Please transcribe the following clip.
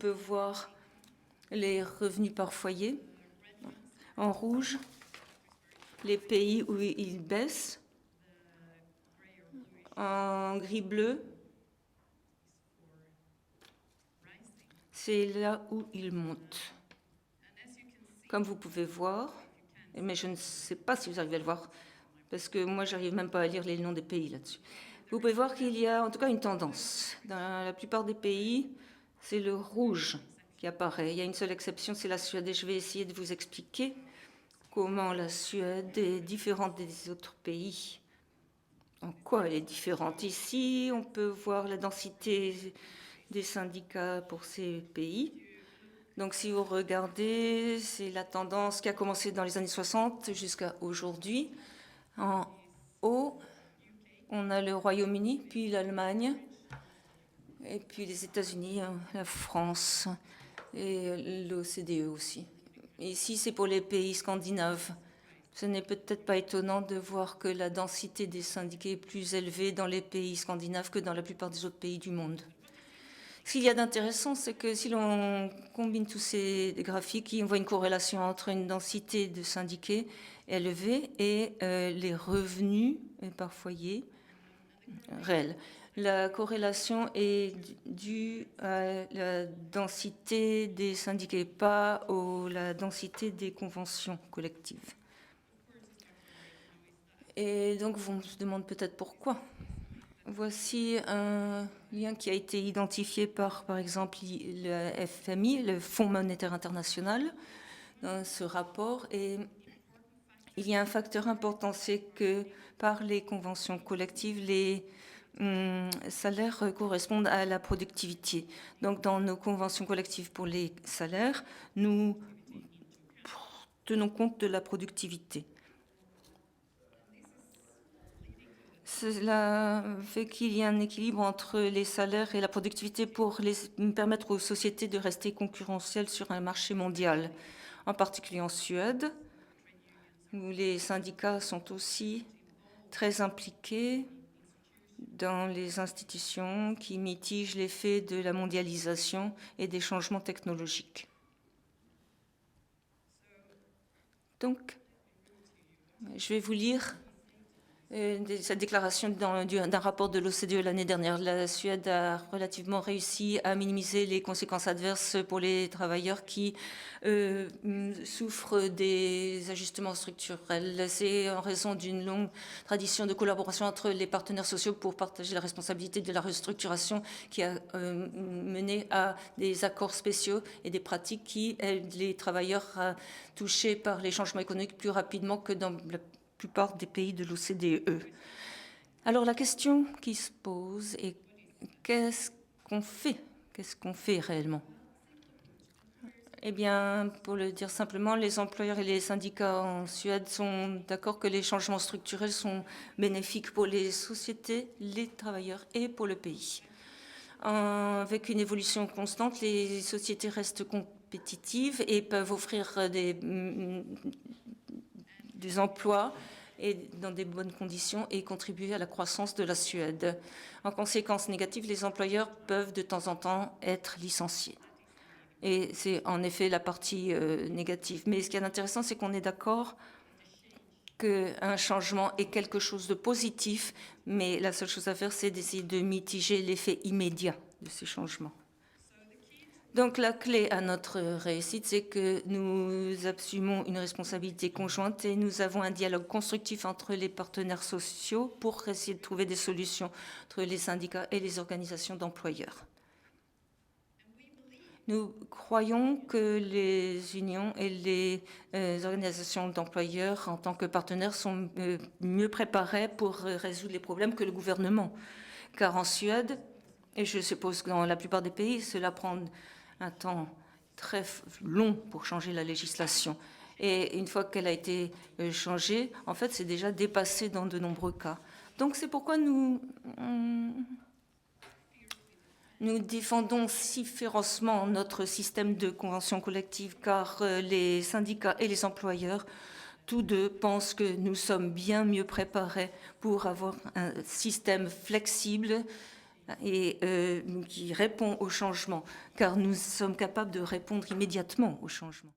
peut voir les revenus par foyer. En rouge, les pays où ils baissent. En gris-bleu, c'est là où ils montent. Comme vous pouvez voir, mais je ne sais pas si vous arrivez à le voir, parce que moi, j'arrive même pas à lire les noms des pays là-dessus. Vous pouvez voir qu'il y a en tout cas une tendance. Dans la plupart des pays, c'est le rouge qui apparaît. Il y a une seule exception, c'est la Suède, et je vais essayer de vous expliquer comment la Suède est différente des autres pays. En quoi elle est différente? Ici, on peut voir la densité des syndicats pour ces pays. Donc si vous regardez, c'est la tendance qui a commencé dans les années 60 jusqu'à aujourd'hui. En haut, on a le Royaume-Uni, puis l'Allemagne, et puis les États-Unis, la France et l'OCDE aussi. Ici, c'est pour les pays scandinaves. Ce n'est peut-être pas étonnant de voir que la densité des syndiqués est plus élevée dans les pays scandinaves que dans la plupart des autres pays du monde. Ce qu'il y a d'intéressant, c'est que si l'on combine tous ces graphiques, on voit une corrélation entre une densité de syndiqués élevée et les revenus par foyer réels. La corrélation est due à la densité des syndiqués, pas à la densité des conventions collectives. Et donc, on se demande peut-être pourquoi. Voici un lien qui a été identifié par exemple, le FMI, le Fonds monétaire international, dans ce rapport. Et il y a un facteur important, c'est que par les conventions collectives, les salaires correspondent à la productivité. Donc, dans nos conventions collectives pour les salaires, nous tenons compte de la productivité. Cela fait qu'il y a un équilibre entre les salaires et la productivité pour permettre aux sociétés de rester concurrentielles sur un marché mondial, en particulier en Suède, où les syndicats sont aussi très impliqués dans les institutions qui mitigent l'effet de la mondialisation et des changements technologiques. Donc, je vais vous lire cette déclaration d'un rapport de l'OCDE l'année dernière. La Suède a relativement réussi à minimiser les conséquences adverses pour les travailleurs qui souffrent des ajustements structurels. C'est en raison d'une longue tradition de collaboration entre les partenaires sociaux pour partager la responsabilité de la restructuration qui a mené à des accords spéciaux et des pratiques qui aident les travailleurs touchés par les changements économiques plus rapidement que dans la plupart des pays de l'OCDE. Alors la question qui se pose est qu'est-ce qu'on fait? Qu'est-ce qu'on fait réellement? Eh bien, pour le dire simplement, les employeurs et les syndicats en Suède sont d'accord que les changements structurels sont bénéfiques pour les sociétés, les travailleurs et pour le pays. Avec une évolution constante, les sociétés restent compétitives et peuvent offrir des emplois et dans des bonnes conditions et contribuer à la croissance de la Suède. En conséquence négative, les employeurs peuvent de temps en temps être licenciés. Et c'est en effet la partie négative. Mais ce qui est intéressant, c'est qu'on est d'accord qu'un changement est quelque chose de positif, mais la seule chose à faire, c'est d'essayer de mitiger l'effet immédiat de ces changements. Donc la clé à notre réussite, c'est que nous assumons une responsabilité conjointe et nous avons un dialogue constructif entre les partenaires sociaux pour essayer de trouver des solutions entre les syndicats et les organisations d'employeurs. Nous croyons que les unions et les organisations d'employeurs en tant que partenaires sont mieux préparés pour résoudre les problèmes que le gouvernement. Car en Suède, et je suppose que dans la plupart des pays, cela prend un temps très long pour changer la législation. Et une fois qu'elle a été changée, en fait, c'est déjà dépassé dans de nombreux cas. Donc c'est pourquoi nous défendons si férocement notre système de convention collective, car les syndicats et les employeurs, tous deux, pensent que nous sommes bien mieux préparés pour avoir un système flexible et qui répond au changement, car nous sommes capables de répondre immédiatement au changement.